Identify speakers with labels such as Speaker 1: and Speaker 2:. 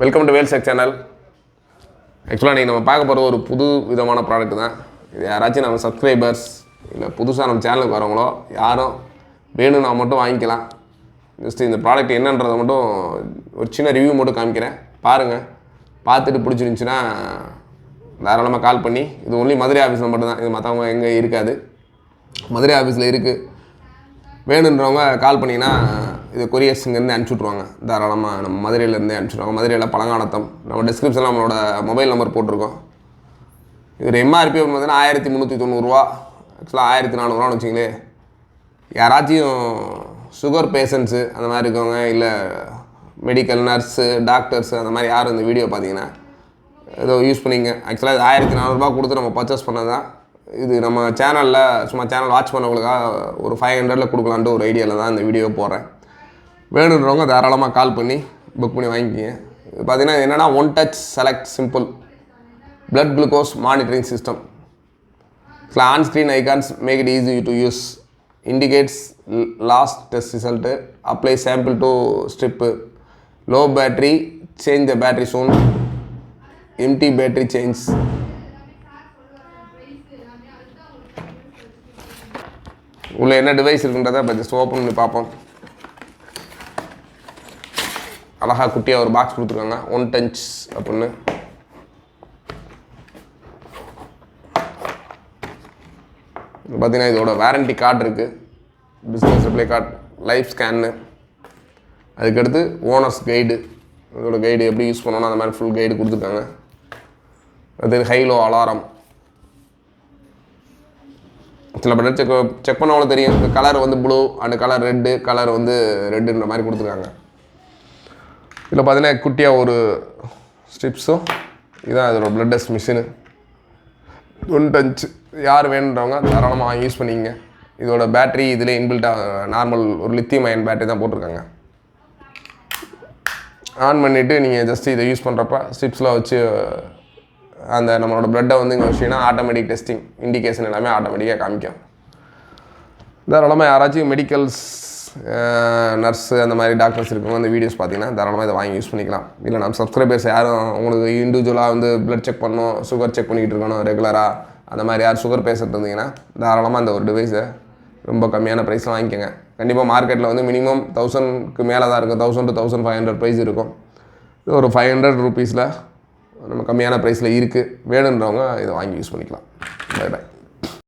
Speaker 1: Welcome to வேல்செக் channel. ஆக்சுவலாக நீங்கள் நம்ம பார்க்க போகிற ஒரு புது விதமான ப்ராடக்ட் தான். இது யாராச்சும் நம்ம சப்ஸ்கிரைபர்ஸ் இல்லை புதுசாக நம்ம சேனலுக்கு வரவங்களோ யாரும் வேணும்னா மட்டும் வாங்கிக்கலாம். ஜஸ்ட் இந்த ப்ராடக்ட் என்னன்றதை மட்டும் ஒரு சின்ன ரிவ்யூ மட்டும் காமிக்கிறேன், பாருங்கள். பார்த்துட்டு பிடிச்சிருந்துச்சின்னா தாராளமாக கால் பண்ணி, இது ஒன்லி மதுரை ஆஃபீஸில் மட்டும்தான், இது மற்றவங்க எங்கே இருக்காது, மதுரை ஆஃபீஸில் இருக்குது. வேணுன்றவங்க கால் பண்ணிங்கன்னா இது கொரியர்ஸ் இங்கேருந்து அனுப்பிச்சுட்ருவாங்க. தாராளமாக நம்ம மதுரையிலேருந்தே அனுப்பிச்சுட்ருவாங்க. மதுரையில் பழங்கானத்தம். நம்ம டிஸ்கிரிப்ஷனில் நம்மளோட மொபைல் நம்பர் போட்டிருக்கோம். இது எம்ஆர்பி பார்த்தீங்கன்னா 1390 ஆக்சுவலாக 1400 வச்சுங்களேன். யாராச்சும் சுகர் பேஷண்ட்ஸு அந்த மாதிரி இருக்கவங்க, இல்லை மெடிக்கல் நர்ஸு டாக்டர்ஸு அந்த மாதிரி யாரும் இந்த வீடியோ பார்த்தீங்கன்னா ஏதோ யூஸ் பண்ணிங்க. ஆக்சுவலாக இது 1400 கொடுத்து நம்ம பர்ச்சேஸ் பண்ணது தான். இது நம்ம சேனலில் சும்மா சேனல் வாட்ச் பண்ணவங்களுக்காக ஒரு 500 கொடுக்கலான்ட்டு ஒரு ஐடியாவில் தான் இந்த வீடியோ போடுறேன். வேணுன்றவங்க தாராளமாக கால் பண்ணி புக் பண்ணி வாங்கிக்கிங்க. இது பார்த்தீங்கன்னா என்னென்னா One Touch Select Simple blood glucose monitoring system. On screen icons make it easy to use, indicates last test result, apply sample to strip, low battery change the battery soon, empty battery change. உள்ள என்ன device இருக்குன்றதை இப்போ just open பண்ணி பார்ப்போம். அழகாக குட்டியாக ஒரு box கொடுத்துருக்காங்க, ஒன் டச் அப்படின்னு. பார்த்தீங்கன்னா இதோட வாரண்டி கார்டு இருக்குது, பிஸ்னஸ் ரிப்ளை கார்டு, லைஃப் ஸ்கேன்னு, அதுக்கடுத்து ஓனர்ஸ் கைடு, இதோட கைடு எப்படி யூஸ் பண்ணணும் அந்த மாதிரி ஃபுல் கைடு கொடுத்துருக்காங்க. அது ஹைலோ அலாரம். சில பட் செக் பண்ணவங்களும் தெரியும், இந்த கலர் வந்து blue and colour red, colour வந்து ரெட்டுன்ற மாதிரி கொடுத்துருக்காங்க. இதில் பார்த்தீங்கன்னா குட்டியாக ஒரு ஸ்ட்ரிப்ஸும், இதுதான் இதோட blood test machine. One touch. யார் வேணுன்றவங்க தாராளமாக வாங்கி யூஸ் பண்ணிங்க. இதோட பேட்ரி இதில் இன்பில்ட்டாக நார்மல் ஒரு லித்தியம் அயன் பேட்டரி தான் போட்டிருக்காங்க. ஆன் பண்ணிவிட்டு நீங்கள் ஜஸ்ட் இதை யூஸ் பண்ணுறப்ப ஸ்ட்ரிப்ஸில் வச்சு அந்த நம்மளோட ப்ளட்டை வந்து இங்கே வச்சிங்கன்னா ஆட்டோமேட்டிக் டெஸ்டிங் இண்டிகேஷன் எல்லாமே ஆட்டோமேட்டிக்காக காமிக்கும். தாராளமாக யாராச்சும் மெடிக்கல்ஸ் நர்ஸு அந்த மாதிரி டாக்டர்ஸ் இருக்கவங்க அந்த வீடியோஸ் பார்த்தீங்கன்னா தாராளமாக இதை வாங்கி யூஸ் பண்ணிக்கலாம். இல்லை நம்ம சப்ஸ்கிரைபர்ஸ் யாரும் உங்களுக்கு இண்டிவிஜுவலாக வந்து ப்ளட் செக் பண்ணணும், சுகர் செக் பண்ணிக்கிட்டு இருக்கணும் ரெகுலராக, அந்த மாதிரி யார் சுகர் பேஷண்ட் இருந்தீங்கன்னா தாராளமாக அந்த ஒரு டிவைஸை ரொம்ப கம்மியான ப்ரைஸில் வாங்கிக்கோங்க. கண்டிப்பாக மார்க்கெட்டில் வந்து மினிமம் 1000க்கு மேலே தான் இருக்கும், 1000 to 1500 ப்ரைஸ் இருக்கும். இது ஒரு 500 ரூபீஸில் நம்ம கம்மியான ப்ரைஸில் இருக்குது. வேணுன்றவங்க இதை வாங்கி யூஸ் பண்ணிக்கலாம். Bye bye.